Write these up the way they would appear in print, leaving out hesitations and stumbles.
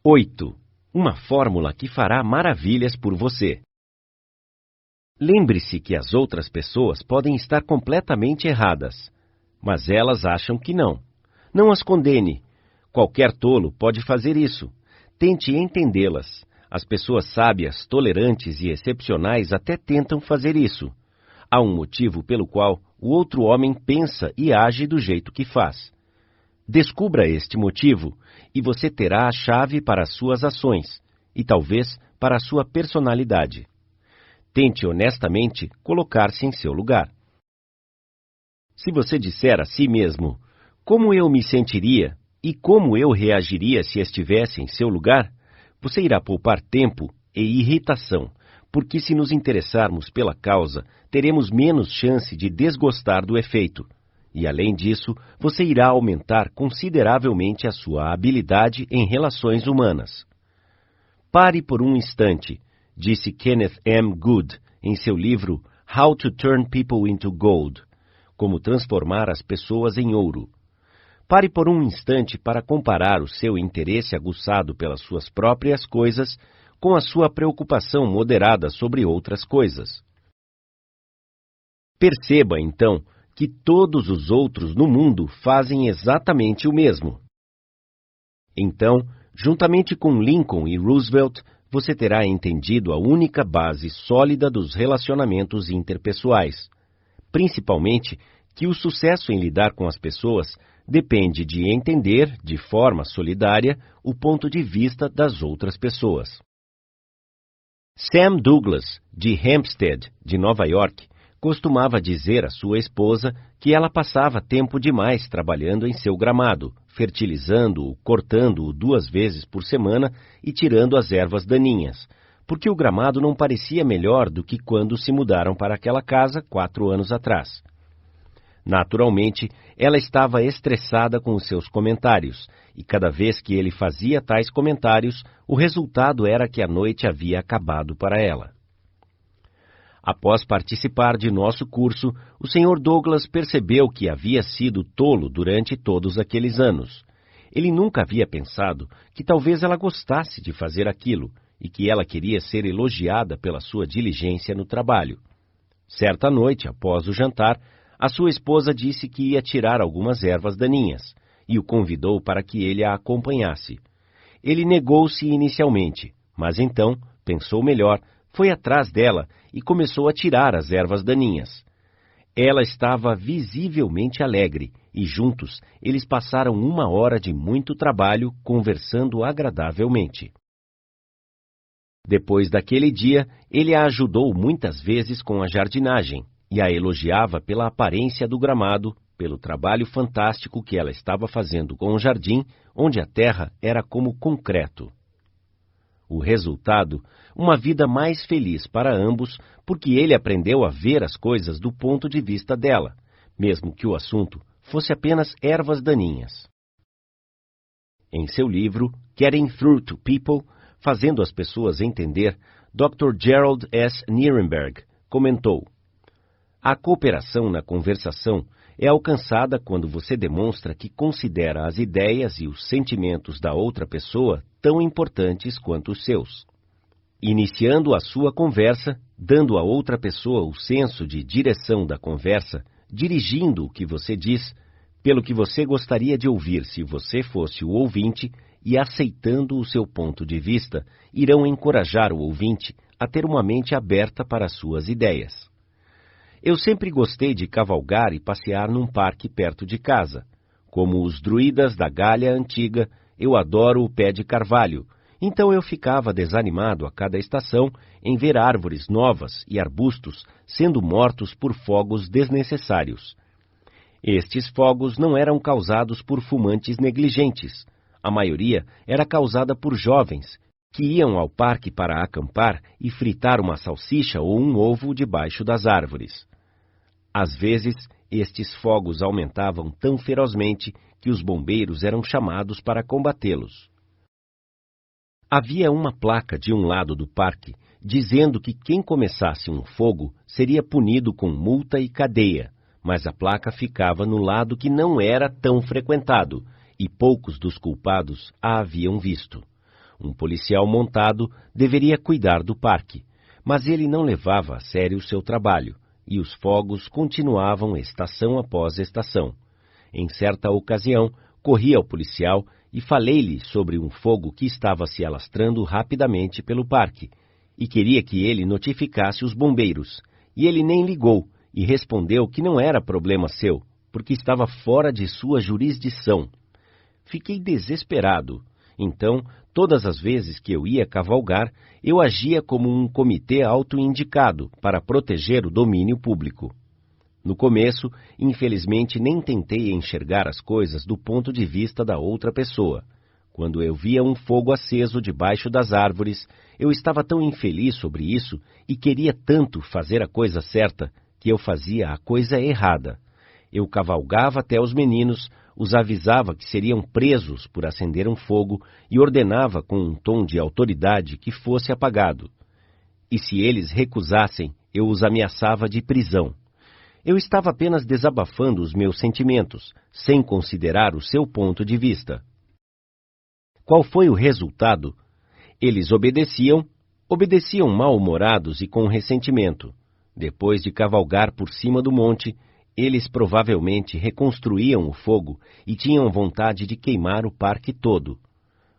8. Uma fórmula que fará maravilhas por você. Lembre-se que as outras pessoas podem estar completamente erradas, mas elas acham que não. Não as condene. Qualquer tolo pode fazer isso. Tente entendê-las. As pessoas sábias, tolerantes e excepcionais até tentam fazer isso. Há um motivo pelo qual o outro homem pensa e age do jeito que faz. Descubra este motivo e você terá a chave para as suas ações e talvez para a sua personalidade. Tente honestamente colocar-se em seu lugar. Se você disser a si mesmo, como eu me sentiria e como eu reagiria se estivesse em seu lugar, você irá poupar tempo e irritação, porque se nos interessarmos pela causa, teremos menos chance de desgostar do efeito. E, além disso, você irá aumentar consideravelmente a sua habilidade em relações humanas. Pare por um instante, disse Kenneth M. Good em seu livro How to Turn People into Gold, Como Transformar as Pessoas em Ouro. Pare por um instante para comparar o seu interesse aguçado pelas suas próprias coisas com a sua preocupação moderada sobre outras coisas. Perceba, então, que todos os outros no mundo fazem exatamente o mesmo. Então, juntamente com Lincoln e Roosevelt, você terá entendido a única base sólida dos relacionamentos interpessoais, principalmente que o sucesso em lidar com as pessoas depende de entender, de forma solidária, o ponto de vista das outras pessoas. Sam Douglas, de Hempstead, de Nova York, costumava dizer à sua esposa que ela passava tempo demais trabalhando em seu gramado, fertilizando-o, cortando-o 2 vezes por semana e tirando as ervas daninhas, porque o gramado não parecia melhor do que quando se mudaram para aquela casa 4 anos atrás. Naturalmente, ela estava estressada com os seus comentários, e cada vez que ele fazia tais comentários, o resultado era que a noite havia acabado para ela. Após participar de nosso curso, o Sr. Douglas percebeu que havia sido tolo durante todos aqueles anos. Ele nunca havia pensado que talvez ela gostasse de fazer aquilo, e que ela queria ser elogiada pela sua diligência no trabalho. Certa noite, após o jantar, a sua esposa disse que ia tirar algumas ervas daninhas, e o convidou para que ele a acompanhasse. Ele negou-se inicialmente, mas então, pensou melhor, foi atrás dela e começou a tirar as ervas daninhas. Ela estava visivelmente alegre, e juntos eles passaram 1 hora de muito trabalho conversando agradavelmente. Depois daquele dia, ele a ajudou muitas vezes com a jardinagem, e a elogiava pela aparência do gramado, pelo trabalho fantástico que ela estava fazendo com o jardim, onde a terra era como concreto. O resultado, uma vida mais feliz para ambos, porque ele aprendeu a ver as coisas do ponto de vista dela, mesmo que o assunto fosse apenas ervas daninhas. Em seu livro, Getting Through to People, Fazendo as Pessoas Entender, Dr. Gerald S. Nirenberg comentou: a cooperação na conversação é alcançada quando você demonstra que considera as ideias e os sentimentos da outra pessoa tão importantes quanto os seus. Iniciando a sua conversa, dando à outra pessoa o senso de direção da conversa, dirigindo o que você diz, pelo que você gostaria de ouvir se você fosse o ouvinte, e aceitando o seu ponto de vista, irão encorajar o ouvinte a ter uma mente aberta para as suas ideias. Eu sempre gostei de cavalgar e passear num parque perto de casa. Como os druidas da Gália Antiga, eu adoro o pé de carvalho, então eu ficava desanimado a cada estação em ver árvores novas e arbustos sendo mortos por fogos desnecessários. Estes fogos não eram causados por fumantes negligentes. A maioria era causada por jovens que iam ao parque para acampar e fritar uma salsicha ou um ovo debaixo das árvores. Às vezes, estes fogos aumentavam tão ferozmente que os bombeiros eram chamados para combatê-los. Havia uma placa de um lado do parque dizendo que quem começasse um fogo seria punido com multa e cadeia, mas a placa ficava no lado que não era tão frequentado, e poucos dos culpados a haviam visto. Um policial montado deveria cuidar do parque, mas ele não levava a sério o seu trabalho, e os fogos continuavam estação após estação. Em certa ocasião, corri ao policial e falei-lhe sobre um fogo que estava se alastrando rapidamente pelo parque, e queria que ele notificasse os bombeiros, e ele nem ligou, e respondeu que não era problema seu, porque estava fora de sua jurisdição. Fiquei desesperado. Então, todas as vezes que eu ia cavalgar, eu agia como um comitê autoindicado para proteger o domínio público. No começo, infelizmente, nem tentei enxergar as coisas do ponto de vista da outra pessoa. Quando eu via um fogo aceso debaixo das árvores, eu estava tão infeliz sobre isso e queria tanto fazer a coisa certa que eu fazia a coisa errada. Eu cavalgava até os meninos, os avisava que seriam presos por acender um fogo e ordenava com um tom de autoridade que fosse apagado. E se eles recusassem, eu os ameaçava de prisão. Eu estava apenas desabafando os meus sentimentos, sem considerar o seu ponto de vista. Qual foi o resultado? Eles obedeciam mal-humorados e com ressentimento. Depois de cavalgar por cima do monte, eles provavelmente reconstruíam o fogo e tinham vontade de queimar o parque todo.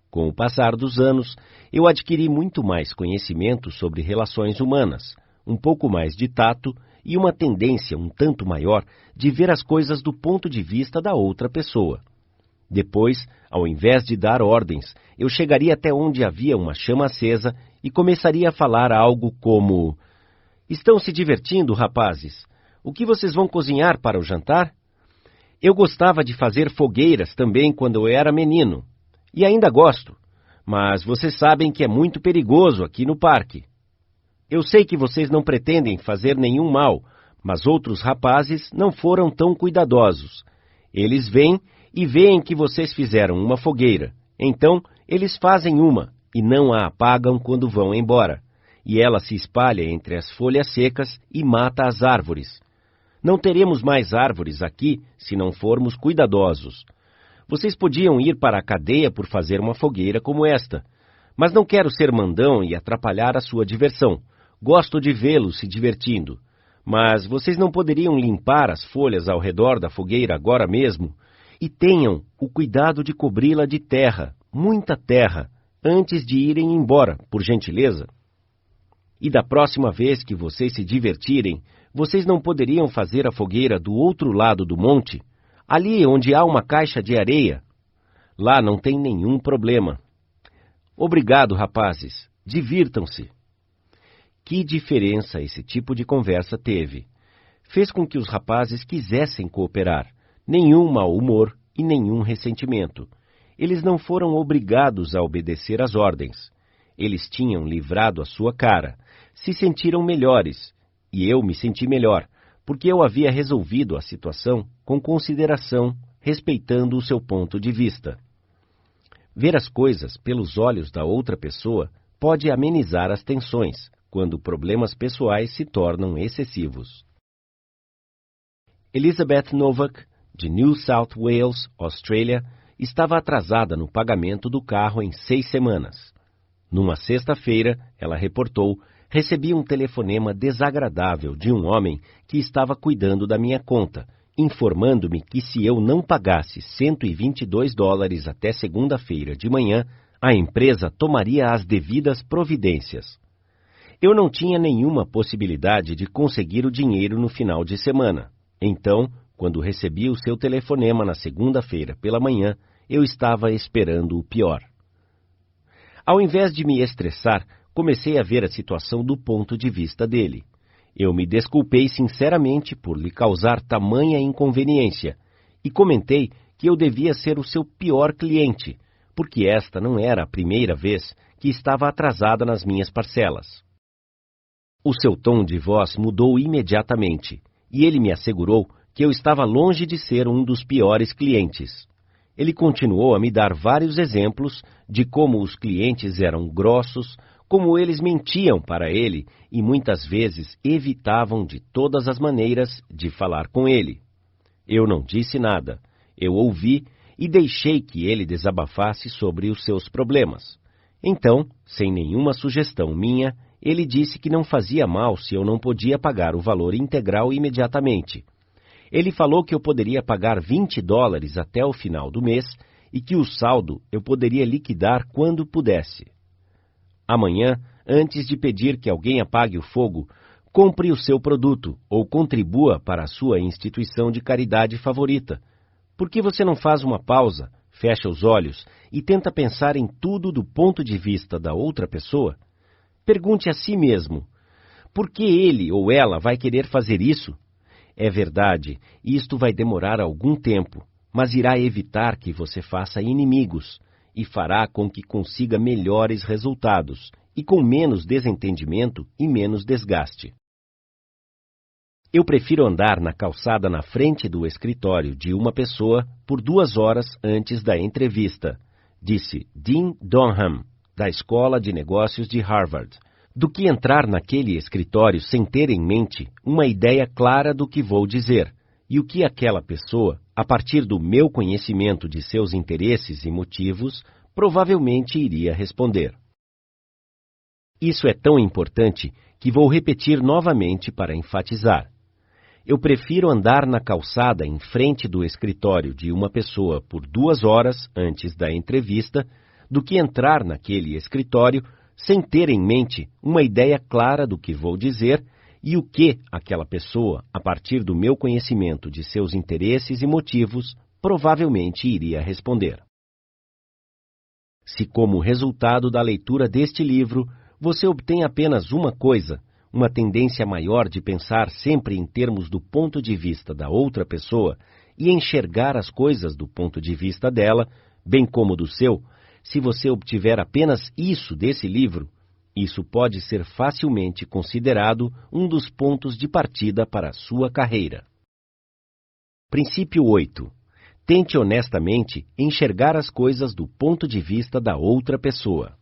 Com o passar dos anos, eu adquiri muito mais conhecimento sobre relações humanas, um pouco mais de tato e uma tendência um tanto maior de ver as coisas do ponto de vista da outra pessoa. Depois, ao invés de dar ordens, eu chegaria até onde havia uma chama acesa e começaria a falar algo como: "Estão se divertindo, rapazes? O que vocês vão cozinhar para o jantar?" Eu gostava de fazer fogueiras também quando eu era menino. E ainda gosto. Mas vocês sabem que é muito perigoso aqui no parque. Eu sei que vocês não pretendem fazer nenhum mal, mas outros rapazes não foram tão cuidadosos. Eles vêm e veem que vocês fizeram uma fogueira. Então, eles fazem uma e não a apagam quando vão embora. E ela se espalha entre as folhas secas e mata as árvores. Não teremos mais árvores aqui se não formos cuidadosos. Vocês podiam ir para a cadeia por fazer uma fogueira como esta. Mas não quero ser mandão e atrapalhar a sua diversão. Gosto de vê-los se divertindo. Mas vocês não poderiam limpar as folhas ao redor da fogueira agora mesmo? E tenham o cuidado de cobri-la de terra, muita terra, antes de irem embora, por gentileza. E da próxima vez que vocês se divertirem, vocês não poderiam fazer a fogueira do outro lado do monte? Ali onde há uma caixa de areia. Lá não tem nenhum problema. Obrigado, rapazes. Divirtam-se. Que diferença esse tipo de conversa teve. Fez com que os rapazes quisessem cooperar. Nenhum mau humor e nenhum ressentimento. Eles não foram obrigados a obedecer às ordens. Eles tinham livrado a sua cara. Se sentiram melhores. E eu me senti melhor, porque eu havia resolvido a situação com consideração, respeitando o seu ponto de vista. Ver as coisas pelos olhos da outra pessoa pode amenizar as tensões, quando problemas pessoais se tornam excessivos. Elizabeth Novak, de New South Wales, Austrália, estava atrasada no pagamento do carro em 6 semanas. Numa sexta-feira, ela reportou: "Recebi um telefonema desagradável de um homem que estava cuidando da minha conta, informando-me que se eu não pagasse $122 até segunda-feira de manhã, a empresa tomaria as devidas providências." Eu não tinha nenhuma possibilidade de conseguir o dinheiro no final de semana. Então, quando recebi o seu telefonema na segunda-feira pela manhã, eu estava esperando o pior. Ao invés de me estressar, comecei a ver a situação do ponto de vista dele. Eu me desculpei sinceramente por lhe causar tamanha inconveniência e comentei que eu devia ser o seu pior cliente, porque esta não era a primeira vez que estava atrasada nas minhas parcelas. O seu tom de voz mudou imediatamente e ele me assegurou que eu estava longe de ser um dos piores clientes. Ele continuou a me dar vários exemplos de como os clientes eram grossos, como eles mentiam para ele e muitas vezes evitavam de todas as maneiras de falar com ele. Eu não disse nada, eu ouvi e deixei que ele desabafasse sobre os seus problemas. Então, sem nenhuma sugestão minha, ele disse que não fazia mal se eu não podia pagar o valor integral imediatamente. Ele falou que eu poderia pagar $20 até o final do mês e que o saldo eu poderia liquidar quando pudesse. Amanhã, antes de pedir que alguém apague o fogo, compre o seu produto ou contribua para a sua instituição de caridade favorita. Por que você não faz uma pausa, fecha os olhos e tenta pensar em tudo do ponto de vista da outra pessoa? Pergunte a si mesmo, por que ele ou ela vai querer fazer isso? É verdade, isto vai demorar algum tempo, mas irá evitar que você faça inimigos e fará com que consiga melhores resultados e com menos desentendimento e menos desgaste. Eu prefiro andar na calçada na frente do escritório de uma pessoa por 2 horas antes da entrevista, disse Dean Donham, da Escola de Negócios de Harvard, do que entrar naquele escritório sem ter em mente uma ideia clara do que vou dizer e o que aquela pessoa, a partir do meu conhecimento de seus interesses e motivos, provavelmente iria responder. Isso é tão importante que vou repetir novamente para enfatizar. Eu prefiro andar na calçada em frente do escritório de uma pessoa por 2 horas antes da entrevista do que entrar naquele escritório sem ter em mente uma ideia clara do que vou dizer e o que aquela pessoa, a partir do meu conhecimento de seus interesses e motivos, provavelmente iria responder. Se, como resultado da leitura deste livro, você obtém apenas uma coisa, uma tendência maior de pensar sempre em termos do ponto de vista da outra pessoa e enxergar as coisas do ponto de vista dela, bem como do seu, se você obtiver apenas isso desse livro, isso pode ser facilmente considerado um dos pontos de partida para a sua carreira. Princípio 8. Tente honestamente enxergar as coisas do ponto de vista da outra pessoa.